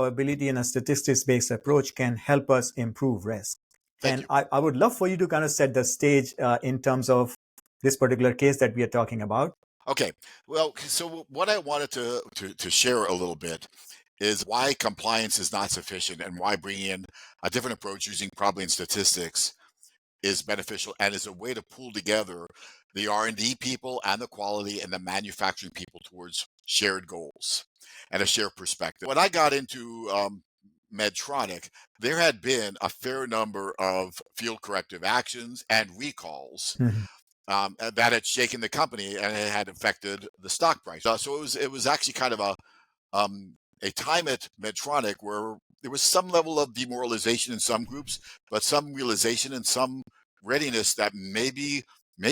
probability and a statistics-based approach can help us improve risk. Thank And you. I would love for you to kind of set the stage in terms of this particular case that we are talking about. Okay. Well, so what I wanted to share a little bit is why compliance is not sufficient and why bringing in a different approach using probability and statistics is beneficial and is a way to pull together the R&D people and the quality and the manufacturing people towards shared goals and a shared perspective. When I got into Medtronic, there had been a fair number of field corrective actions and recalls Mhm. that had shaken the company and it had affected the stock price. So it was actually kind of a time at Medtronic where there was some level of demoralization in some groups, but some realization and some readiness that maybe we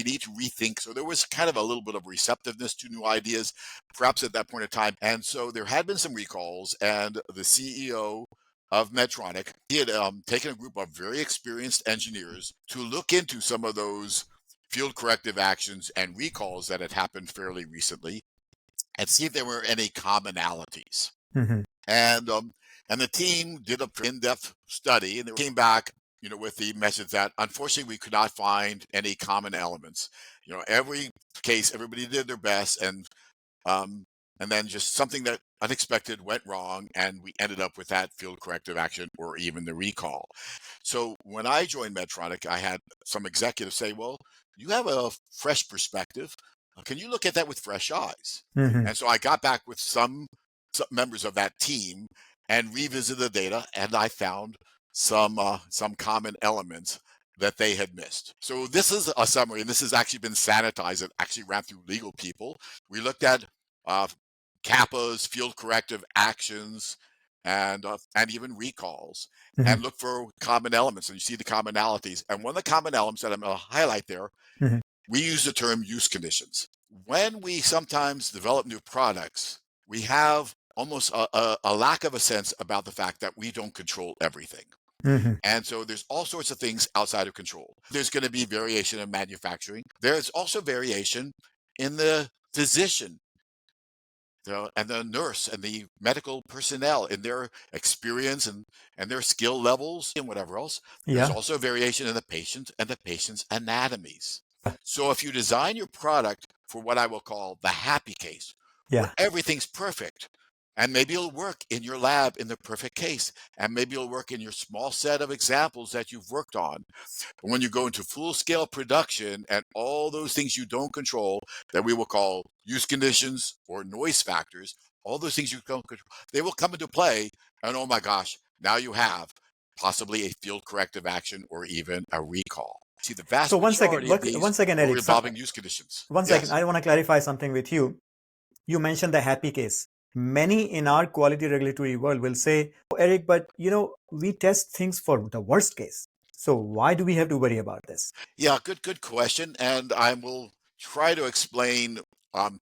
need to rethink. So there was kind of a little bit of receptiveness to new ideas, perhaps at that point in time. And so there had been some recalls, and the CEO of Medtronic, he had taken a group of very experienced engineers to look into some of those field corrective actions and recalls that had happened fairly recently and see if there were any commonalities. Mhm. And the team did an in-depth study, and they came back, with the message that unfortunately we could not find any common elements. Every case, everybody did their best, um, and then just something that unexpected went wrong, and we ended up with that field corrective action or even the recall. So when I joined Medtronic, I had some executives say, "Well, you have a fresh perspective. Can you look at that with fresh eyes?" Mhm. And so I got back with some members of that team and revisited the data, and I found some common elements that they had missed. So this is a summary, and this has actually been sanitized. It actually ran through legal people. We looked at uh, CAPAs, field corrective actions, and even recalls, Mhm. and look for common elements. And you see the commonalities. And one of the common elements that I'm going to highlight there, Mhm. we use the term use conditions. When we sometimes develop new products, we have almost a lack of a sense about the fact that we don't control everything. Mhm. And so there's all sorts of things outside of control. There's going to be variation in manufacturing. There's also variation in the physician, and the nurse and the medical personnel in their experience and their skill levels and whatever else. There's Yeah. also variation in the patient and the patient's anatomies. So if you design your product for what I will call the happy case, where Yeah. everything's perfect, and maybe it'll work in your lab in the perfect case, and maybe it'll work in your small set of examples that you've worked on. But when you go into full scale production and all those things you don't control that we will call use conditions or noise factors, all those things you don't control, they will come into play. And oh my gosh, now you have possibly a field corrective action or even a recall. See, the So vast one second, majority of these were Eric. involving use conditions. One second. Yes. I want to clarify something with you. You mentioned the happy case. Many in our quality regulatory world will say, "Oh, Eric, but we test things for the worst case. So why do we have to worry about this?" Yeah, good question. And I will try to explain um,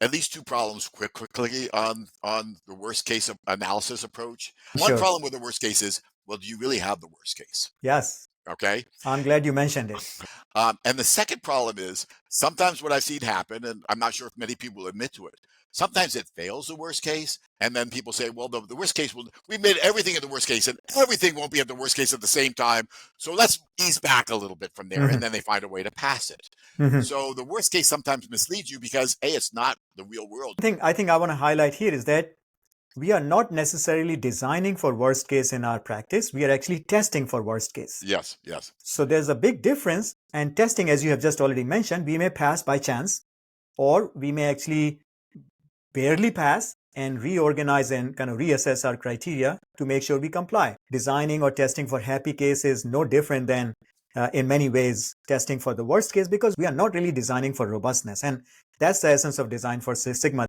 at least two problems quickly on the worst case of analysis approach. One Sure. problem with the worst case is, well, do you really have the worst case? Yes. Okay. I'm glad you mentioned it. And the second problem is sometimes what I've seen happen, and I'm not sure if many people admit to it, sometimes it fails the worst case. And then people say, well, the worst case, we made everything in the worst case, and everything won't be at the worst case at the same time. So let's ease back a little bit from there. And Mhm. then they find a way to pass it. Mhm. So the worst case sometimes misleads you because, A, it's not the real world. I think I want to highlight here is that we are not necessarily designing for worst case in our practice. We are actually testing for worst case. Yes, yes. So there's a big difference. And testing, as you have just already mentioned, we may pass by chance, or we may actually barely pass and reorganize and kind of reassess our criteria to make sure we comply. Designing or testing for happy case is no different than, in many ways, testing for the worst case, because we are not really designing for robustness. And that's the essence of design for Six Sigma.